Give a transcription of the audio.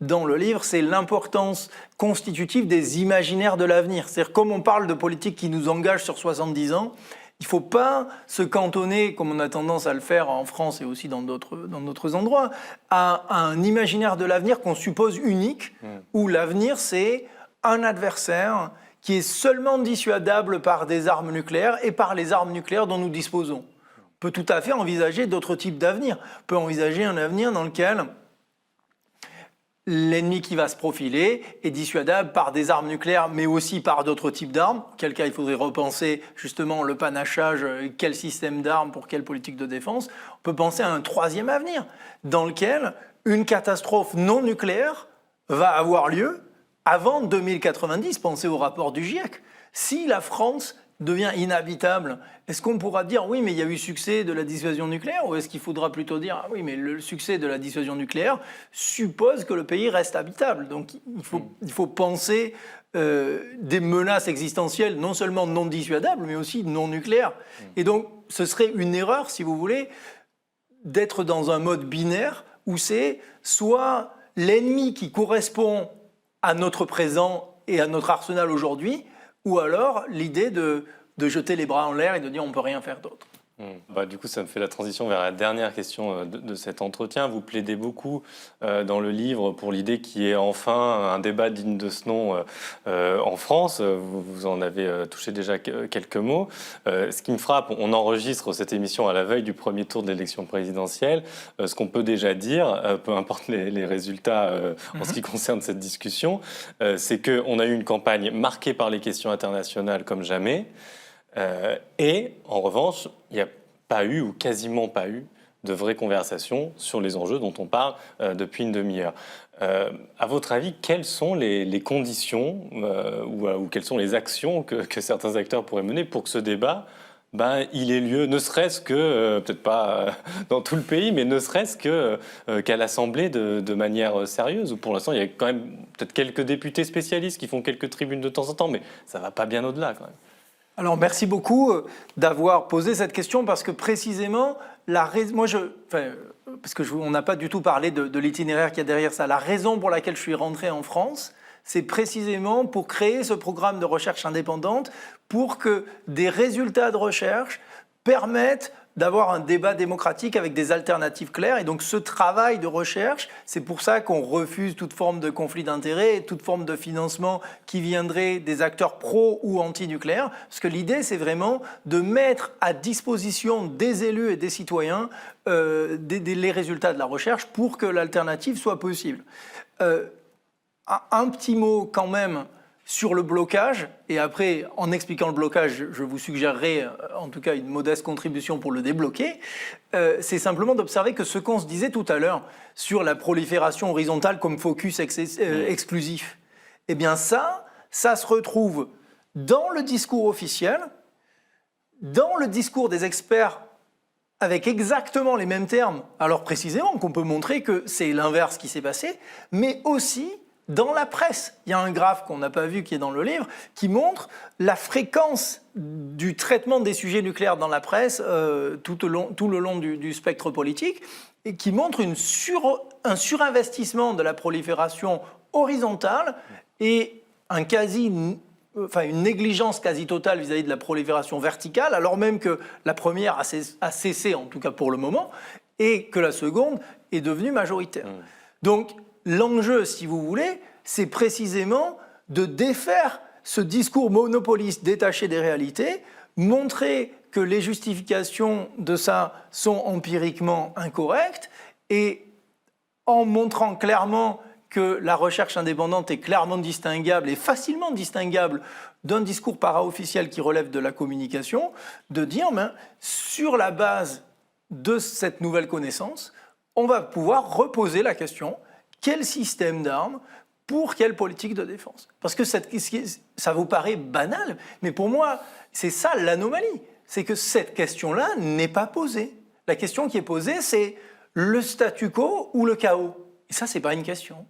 dans le livre, c'est l'importance constitutive des imaginaires de l'avenir. C'est-à-dire, comme on parle de politique qui nous engage sur 70 ans, il ne faut pas se cantonner, comme on a tendance à le faire en France et aussi dans d'autres endroits, à un imaginaire de l'avenir qu'on suppose unique, où l'avenir, c'est un adversaire qui est seulement dissuadable par des armes nucléaires et par les armes nucléaires dont nous disposons. On peut tout à fait envisager d'autres types d'avenir. On peut envisager un avenir dans lequel l'ennemi qui va se profiler est dissuadable par des armes nucléaires, mais aussi par d'autres types d'armes. Quel cas il faudrait repenser justement le panachage, quel système d'armes pour quelle politique de défense. On peut penser à un troisième avenir, dans lequel une catastrophe non nucléaire va avoir lieu avant 2090. Pensez au rapport du GIEC. Si la France devient inhabitable, est-ce qu'on pourra dire oui, mais il y a eu succès de la dissuasion nucléaire, ou est-ce qu'il faudra plutôt dire ah oui, mais le succès de la dissuasion nucléaire suppose que le pays reste habitable. Donc il faut penser des menaces existentielles non seulement non dissuadables, mais aussi non nucléaires. Et donc ce serait une erreur, si vous voulez, d'être dans un mode binaire où c'est soit l'ennemi qui correspond à notre présent et à notre arsenal aujourd'hui, ou alors l'idée de jeter les bras en l'air et de dire on ne peut rien faire d'autre. Du coup, ça me fait la transition vers la dernière question de cet entretien. Vous plaidez beaucoup dans le livre pour l'idée qu'il y ait enfin un débat digne de ce nom en France. Vous en avez touché déjà quelques mots. Ce qui me frappe, on enregistre cette émission à la veille du premier tour de l'élection présidentielle. Ce qu'on peut déjà dire, peu importe les résultats en ce qui concerne cette discussion, c'est qu'on a eu une campagne marquée par les questions internationales comme jamais. Et en revanche, il n'y a pas eu ou quasiment pas eu de vraies conversations sur les enjeux dont on parle depuis une demi-heure. À votre avis, quelles sont les conditions ou quelles sont les actions que certains acteurs pourraient mener pour que ce débat il ait lieu, ne serait-ce que, peut-être pas dans tout le pays, mais ne serait-ce qu'à l'Assemblée de manière sérieuse, où pour l'instant il y a quand même peut-être quelques députés spécialistes qui font quelques tribunes de temps en temps, mais ça ne va pas bien au-delà quand même. Alors, merci beaucoup d'avoir posé cette question parce que précisément, on n'a pas du tout parlé de l'itinéraire qu'il y a derrière ça. La raison pour laquelle je suis rentré en France, c'est précisément pour créer ce programme de recherche indépendante pour que des résultats de recherche permettent d'avoir un débat démocratique avec des alternatives claires. Et donc ce travail de recherche, c'est pour ça qu'on refuse toute forme de conflit d'intérêts et toute forme de financement qui viendrait des acteurs pro ou anti-nucléaires. Parce que l'idée, c'est vraiment de mettre à disposition des élus et des citoyens les résultats de la recherche pour que l'alternative soit possible. Un petit mot quand même sur le blocage, et après, en expliquant le blocage, je vous suggérerai en tout cas une modeste contribution pour le débloquer, c'est simplement d'observer que ce qu'on se disait tout à l'heure sur la prolifération horizontale comme focus exclusif, eh bien ça se retrouve dans le discours officiel, dans le discours des experts avec exactement les mêmes termes, alors précisément qu'on peut montrer que c'est l'inverse qui s'est passé, mais aussi dans la presse. Il y a un graphe qu'on n'a pas vu qui est dans le livre qui montre la fréquence du traitement des sujets nucléaires dans la presse tout le long du spectre politique et qui montre un surinvestissement de la prolifération horizontale et une négligence quasi totale vis-à-vis de la prolifération verticale, alors même que la première a cessé, en tout cas pour le moment, et que la seconde est devenue majoritaire. Donc, l'enjeu, si vous voulez, c'est précisément de défaire ce discours monopoliste détaché des réalités, montrer que les justifications de ça sont empiriquement incorrectes et en montrant clairement que la recherche indépendante est clairement distinguable et facilement distinguable d'un discours para-officiel qui relève de la communication, de dire, sur la base de cette nouvelle connaissance, on va pouvoir reposer la question: quel système d'armes pour quelle politique de défense? Parce que ça vous paraît banal, mais pour moi, c'est ça l'anomalie. C'est que cette question-là n'est pas posée. La question qui est posée, c'est le statu quo ou le chaos. Et ça, c'est pas une question.